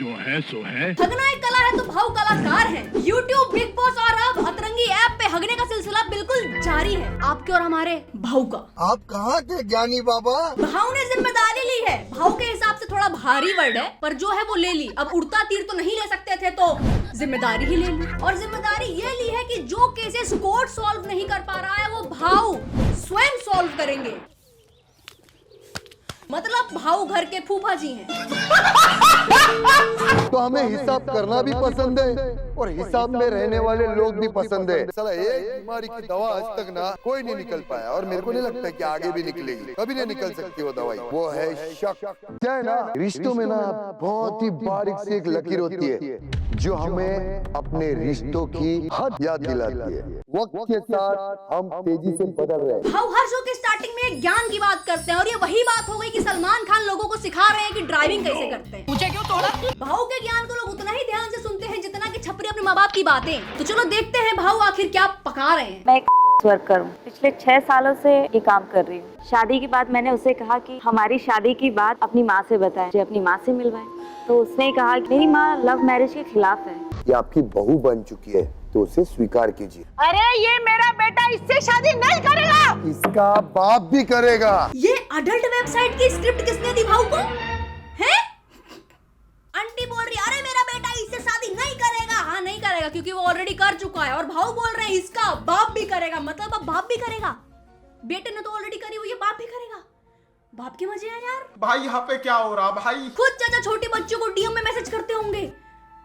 जो है सो है। हगना एक कला है तो भाऊ कलाकार है। YouTube, बिग बॉस और अब अतरंगी ऐप पे हगने का सिलसिला बिल्कुल जारी है, आपके और हमारे भाऊ का। आप कहाँ थे ज्ञानी बाबा? भाऊ ने जिम्मेदारी ली है। भाऊ के हिसाब से थोड़ा भारी वर्ड है, पर जो है वो ले ली। अब उड़ता तीर तो नहीं ले सकते थे तो जिम्मेदारी ही ले ली, और जिम्मेदारी ये ली है कि जो केसेस कोर्ट सॉल्व नहीं कर पा रहा है वो भाऊ स्वयं सॉल्व करेंगे। मतलब भाऊ घर के फूफा जी हैं। तो हमें हिसाब करना भी पसंद है और हिसाब में रहने वाले लोग भी पसंद है। साला एक बीमारी की दवा आज तक ना कोई नहीं निकल पाया, और मेरे को नहीं लगता कि आगे भी निकलेगी। कभी नहीं निकल सकती वो दवाई। वो है शक। क्या है ना, रिश्तों में ना बहुत ही बारीक सी एक लकीर होती है जो हमें अपने रिश्तों की हद याद दिलाती है। वक्त के साथ हम तेजी से बदल रहे हैं। भाऊ हर शो के स्टार्टिंग में ज्ञान की बात करते हैं, और ये वही बात हो गई कि सलमान खान लोगों को सिखा रहे हैं कि ड्राइविंग कैसे करते हैं। पूछे क्यों तोड़ा? भाऊ के ज्ञान को लोग उतना ही ध्यान से सुनते हैं जितना कि छपरी अपने माँ बाप की बातें। तो चलो देखते हैं भाऊ आखिर क्या पका रहे हैं। मैं एक वर्कर हूँ, पिछले 6 सालों से ये काम कर रही हूँ। शादी के बाद मैंने उसे कहा कि हमारी शादी की बात अपनी माँ से बताएं, मुझे अपनी माँ से मिलवाएं। तो उसने कहा कि मेरी माँ लव मैरिज के खिलाफ है। ये आपकी बहू बन चुकी है तो उसे स्वीकार कीजिए। अरे ये मेरा बेटा इससे शादी नहीं करेगा। इसका बाप भी करेगा। ये अडल्ट वेबसाइट की स्क्रिप्ट किसने दी भाऊ को? हैं? आंटी बोल रही अरे मेरा बेटा इससे शादी नहीं करेगा। हाँ नहीं करेगा क्योंकि वो ऑलरेडी कर चुका है, और भाऊ बोल रहे हैं इसका बाप भी करेगा। मतलब अब बाप भी करेगा। बेटे ने तो ऑलरेडी करी हुई है, बाप भी करेगा। बाप के मजे हैं यार। भाई यहाँ पे क्या हो रहा भाई? खुद चाचा छोटे बच्चों को डीएम में मैसेज करते होंगे,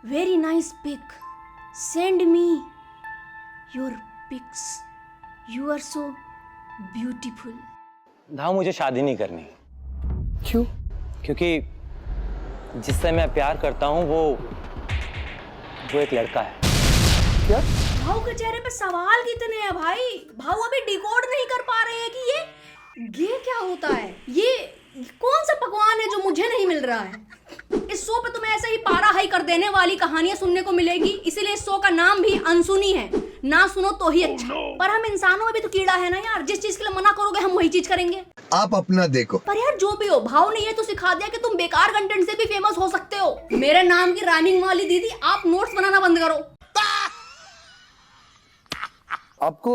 very nice pic, send me your pics, you are so beautiful. भाव मुझे शादी नहीं करनी। क्यों? क्योंकि जिससे मैं प्यार करता हूँ वो एक लड़का है। क्या? भाऊ के चेहरे पे सवाल कितने हैं भाई। भाऊ अभी डिकोड नहीं कर पा रहे हैं कि ये क्या होता है। ये कौन सा पकवान है जो मुझे नहीं मिल रहा है। इस शो पे तुम्हें ऐसे ही पारा हाई कर देने वाली कहानियां सुनने को मिलेगी, इसीलिए इस शो का नाम भी अनसुनी है। ना सुनो तो ही अच्छा। पर हम इंसानों में भी तो कीड़ा है ना यार, जिस चीज के लिए मना करोगे हम वही चीज करेंगे। आप अपना देखो। पर यार जो भी हो, भाव ने ये तो सिखा दिया कि तुम बेकार कंटेंट से भी फेमस हो सकते हो। मेरे नाम की राइमिंग वाली दीदी आप नोट्स बनाना बंद करो। आपको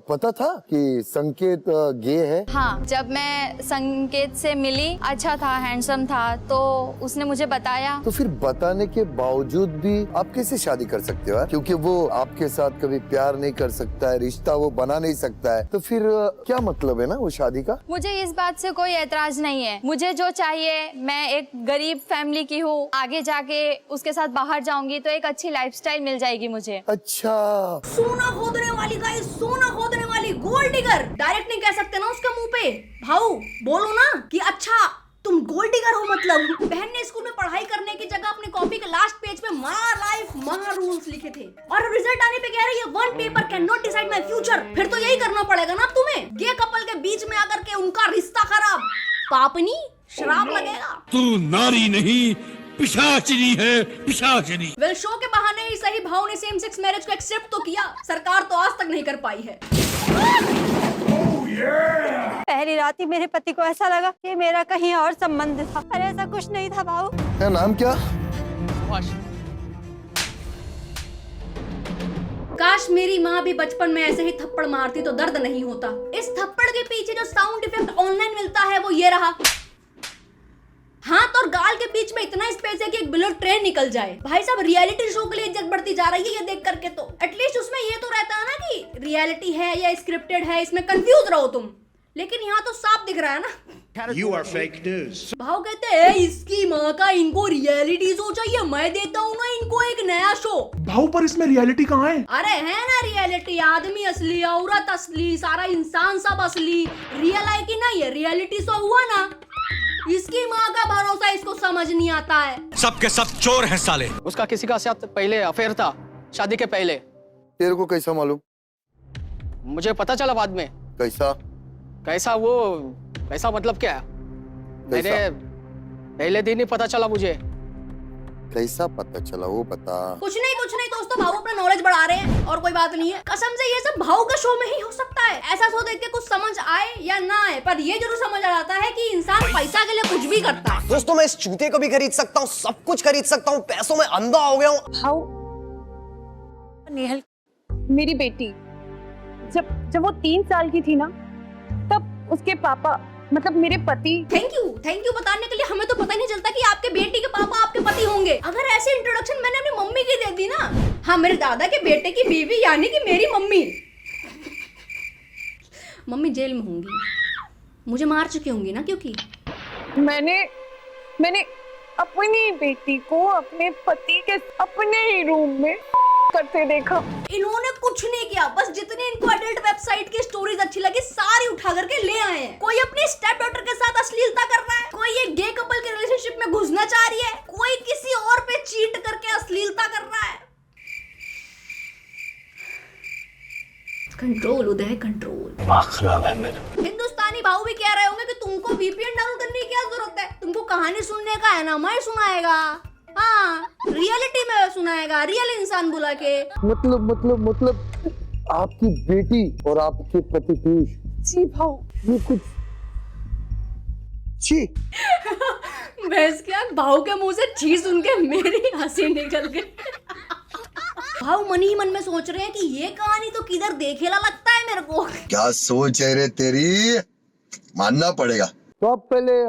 पता था कि संकेत गे है? हाँ, जब मैं संकेत से मिली, अच्छा था, हैंडसम था, तो उसने मुझे बताया। तो फिर बताने के बावजूद भी आप कैसे शादी कर सकते हो यार? क्योंकि वो आपके साथ कभी प्यार नहीं कर सकता है, रिश्ता वो बना नहीं सकता है, तो फिर क्या मतलब है ना वो शादी का? मुझे इस बात से कोई ऐतराज नहीं है। मुझे जो चाहिए, मैं एक गरीब फैमिली की हूँ, आगे जाके उसके साथ बाहर जाऊंगी तो एक अच्छी लाइफस्टाइल मिल जाएगी मुझे। अच्छा, सोना खोदने वाली का, सोना खोदने वाली गोल्ड डिगर। डायरेक्ट नहीं कह सकते ना उसके मुंह पे। भाऊ बोलो ना कि अच्छा तुम गोल्ड डिगर हो। मतलब बहन ने स्कूल में पढ़ाई करने की जगह अपनी कॉपी के लास्ट पेज पे माँ लाइफ माँ रूल्स लिखे थे, और रिजल्ट आने पे कह रही है one paper can not decide my future. फिर तो यही करना पड़ेगा ना तुम्हें। गे कपल के बीच में आकर के उनका रिश्ता खराब, पापनी श्राप लगेगा। तू नारी नहीं पिशाचिनी है, पिशाचिनी। वेल शो के बहाने ही सही भाव ने सेम सेक्स मैरिज को एक्सेप्ट तो किया, सरकार तो आज तक नहीं कर पाई है। पहली रात ही मेरे पति को ऐसा लगा कि मेरा कहीं और संबंध था। अरे ऐसा कुछ नहीं था भाऊ। क्या नाम क्या? काश मेरी माँ भी बचपन में ऐसे ही थप्पड़ मारती तो दर्द नहीं होता। इस थप्पड़ के पीछे जो साउंड इफेक्ट ऑनलाइन मिलता है वो ये रहा। हाथ और गाल के बीच में इतना स्पेस है कि एक बुलेट ट्रेन निकल जाए। भाई साहब रियलिटी शो के लिए इज्जत बढ़ती जा रही है ये देख करके। तो एटलीस्ट उसमें ये तो रहता है ना कि रियलिटी है या स्क्रिप्टेड है, इसमें कंफ्यूज रहो तुम। लेकिन यहाँ तो साफ दिख रहा है ना। You are fake news. भाव कहते हैं इसकी माँ का, इनको रियलिटी शो चाहिए, मैं देता हूँ ना इनको एक नया शो। भाऊ पर इसमें रियलिटी कहाँ है? अरे है ना रियलिटी, आदमी असली, औरत असली, सारा इंसान सब असली। रियल है कि नहीं, रियलिटी शो हुआ ना। इसकी माँ का भरोसा इसको समझ नहीं आता है। सबके सब चोर हैं साले। उसका किसी का साथ पहले अफेयर था, शादी के पहले। तेरे को कैसा मालूम? मुझे पता चला बाद में। कैसा? कैसा वो कैसा मतलब क्या? मैंने पहले दिन ही पता चला मुझे। कैसा पता चला वो बता। कुछ नहीं दोस्तों, तो भाऊ अपना नॉलेज बढ़ा रहे हैं और कोई बात नहीं है। कसम से ये सब भाऊ का शो में ही हो सकता है। ऐसा शो देख के कुछ समझ आए या ना आए, पर ये जरूर समझ आ जाता है कि इंसान पैसा के लिए कुछ भी करता है। दोस्तों मैं इस जूते को भी खरीद सकता हूँ, सब कुछ खरीद सकता हूँ, पैसों में अंधा हो गया हूँ। भाऊ, नेहल मेरी बेटी जब वो 3 साल की थी ना, तब उसके पापा मतलब मेरे पति। थैंक यू बताने के लिए। हमें तो पता ही नहीं चलता कि आपके बेटी के पापा आपके पति होंगे। अगर ऐसे इंट्रोडक्शन मैंने अपनी मम्मी की दे दी ना, हाँ मेरे दादा के बेटे की बीवी यानी कि मेरी मम्मी मम्मी जेल में होंगी, मुझे मार चुकी होंगी ना, क्योंकि मैंने अपनी बेटी को अपने पति के अपने ही रूम में करते देखा। इन्होंने कुछ नहीं किया, बस जितनी इनको एडल्ट वेबसाइट की स्टोरीज अच्छी लगी सारी उठा करके ले आए हैं। कोई अपनी स्टेप डॉटर के साथ अश्लीलता कर रहा है, कोई ये गे कपल के रिलेशनशिप में घुसना चाह रही है, कोई किसी और पे चीट करके अश्लीलता कर रहा है। कंट्रोल उदय, कंट्रोल। खराब है मेरा। हिंदुस्तानी भाऊ भी कह रहे होंगे कि तुमको VPN डाउनलोड करने की क्या जरूरत है, तुमको कहानी सुनने का है ना, मैं सुनाएगा। हाँ, रियलिटी में सुनाएगा, रियल इंसान बुला के। मतलब आपकी बेटी और आपके पति पीयूष। जी भाऊ, ये कुछ छी। भैंस क्या, भाऊ के मुंह से छी सुन के मेरी हंसी निकल गई। भाऊ मन ही मन में सोच रहे हैं कि ये कहानी तो किधर देखेला लगता है मेरे को। क्या सोच है रे तेरी, मानना पड़ेगा। तो आप पहले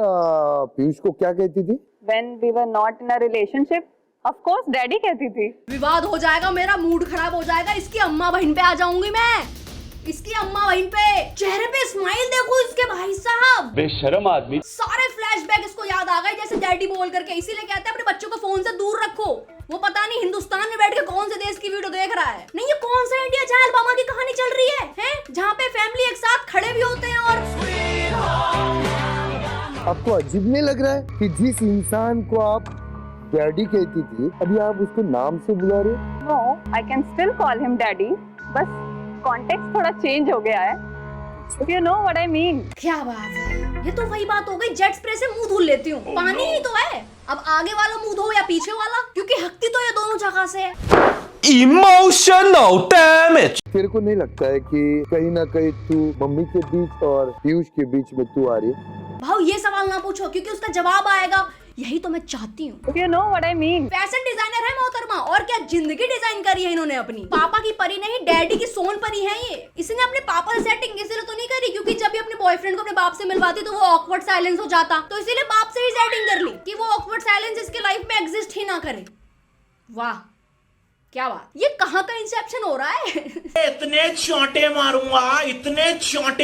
पीयूष को क्या कहती थी? When we were not in a relationship, of course daddy कहती थी। विवाद हो जाएगा, मेरा मूड खराब हो जाएगा, इसकी अम्मा बहन पे आ जाऊंगी मैं, इसकी अम्मा बहन पे। चेहरे पे स्माइल देखो इसके भाई साहब, बेशरम आदमी। सारे फ्लैशबैक इसको याद आ गए जैसे डैडी बोल करके। इसीलिए कहते हैं अपने बच्चों को फोन से दूर रखो। वो पता नहीं हिंदुस्तान में बैठ के कौन से देश की वीडियो देख रहा है। नहीं, ये कौन सा इंडिया जहाँ अलबामा की कहानी चल रही है जहाँ पे फैमिली एक साथ खड़े भी होते हैं। और आपको अजीब नहीं लग रहा है कि जिस इंसान को आप डैडी कहती थी, अभी आप उसको नाम से बुला रहे हो? No, I can still call him daddy, बस कॉन्टेक्स्ट थोड़ा चेंज हो गया है। If you know what I mean. क्या बात है, ये तो वही बात हो गई, जेट स्प्रे से मुंह धुल लेती हूँ, पानी ही तो है। अब आगे वाला मुंह धो या पीछे वाला, क्योंकि हकती तो ये दोनों जगह से है। Emotional damage। तेरे को नहीं लगता है कि कहीं ना कहीं तू मम्मी के बीच और पीयूष के बीच में तू आ रही है? भाऊ ये सवाल ना पूछो, क्योंकि उसका जवाब आएगा, यही तो मैं चाहती हूँ। If you know what I mean. Fashion designer है मोहतरमा, और क्या जिंदगी डिजाइन करी है इन्होंने अपनी। पापा की परी नहीं, डैडी की सोन परी है ये। इसने अपने पापा से सेटिंग इसलिए तो नहीं करी क्योंकि जब भी अपने बॉयफ्रेंड को अपने बाप से मिलवाती तो वो ऑकवर्ड साइलेंस हो जाता, तो इसीलिए बाप से ही सेटिंग कर ली कि वो ऑकवर्ड साइलेंस इसके लाइफ में एग्जिस्ट ही ना करे। वाह क्या बात, ये कहाँ का इंसेप्शन हो रहा है। इतने चोंटे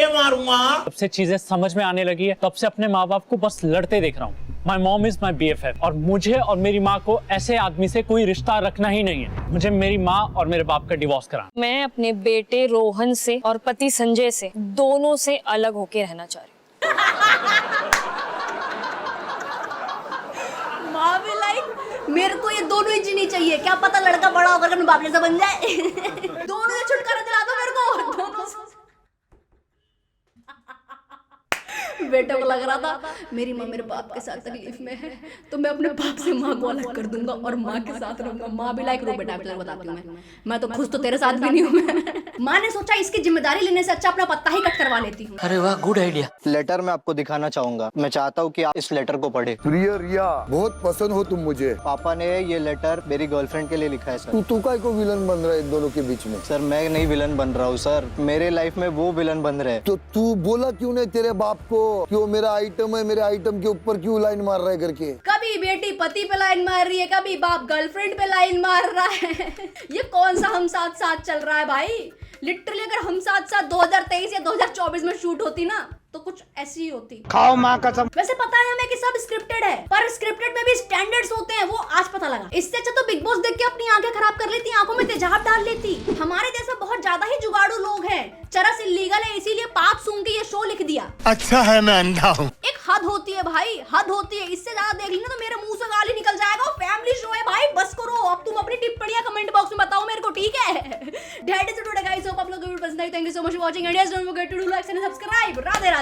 मारूंगा। तब से चीजें समझ में आने लगी है, तब से अपने माँ बाप को बस लड़ते देख रहा हूँ। My mom is my BFF और मुझे और मेरी माँ को ऐसे आदमी से कोई रिश्ता रखना ही नहीं है। मुझे मेरी माँ और मेरे बाप का डिवोर्स कराना। मैं अपने बेटे रोहन से और पति संजय से दोनों से अलग होके रहना चाह रही हूँ। माँ भी लाइक, मेरे को ये दोनों ही जीनी चाहिए, क्या पता लड़का बड़ा होकर अपने बाप जैसा बन जाए। दोनों से छुटकारा दिला दो मेरे को, दोनों से। बेटे को लग रहा था मेरी माँ मेरे बाप के साथ तकलीफ में है तो मैं अपने बाप से माँ को अलग कर दूंगा और माँ के साथ रहूंगा। माँ भी लाइक, रो बेटा बताती हूँ मैं तो खुश तो तेरे साथ भी नहीं हूँ। माँ ने सोचा इसकी जिम्मेदारी लेने से अच्छा अपना पत्ता ही कट करवा लेती हूँ। अरे वाह, गुड आइडिया। लेटर मैं आपको दिखाना चाहूंगा, मैं चाहता हूँ कि आप इस लेटर को पढ़े। प्रिय रिया, बहुत पसंद हो तुम मुझे। पापा ने ये लेटर मेरी गर्लफ्रेंड के लिए लिखा है सर। तू काय को विलन बन रहा है इन दोनों के बीच में? सर मैं नहीं विलन बन रहा हूँ सर, मेरे लाइफ में वो विलन बन रहे हैं। तो तू बोला क्यों नहीं तेरे बाप को कि वो मेरा आइटम है, मेरे आइटम के ऊपर क्यों लाइन मार रहा है करके? कभी बेटी पति पे लाइन मार रही है, कभी बाप गर्लफ्रेंड पे लाइन मार रहा है। ये कौन सा हम साथ साथ चल रहा है भाई? लिटरली अगर हम साथ साथ 2023 या 2024 में शूट होती ना तो कुछ ऐसी ही होती। खाओ माँ कसम। वैसे पता है हमें कि सब स्क्रिप्टेड है, पर स्क्रिप्टेड में भी स्टैंडर्ड्स होते हैं, वो आज पता लगा। इससे अच्छा तो बिग बॉस देख के अपनी आंखें खराब कर लेती, आंखों में तेजाब डाल लेती। हमारे जैसे बहुत ज्यादा ही जुगाड़ू लोग हैं, चरस इल्लीगल है इसीलिए पाप सूंघ के ये शो लिख दिया। अच्छा है मैं अंधा हूँ। एक हद होती है भाई, हद होती है। इससे ज्यादा देख ली ना तो मेरे मुंह से गाली निकल जाएगा। फैमिली शो है भाई, बस करो। अब तुम अपनी टिप्पणियां कमेंट बॉक्स में बताओ मेरे को, ठीक है? That is it today guys, hope आप लोगों को वीडियो पसंद आई। Thank you so much for watching and don't forget to do like and subscribe. Radhe Radhe.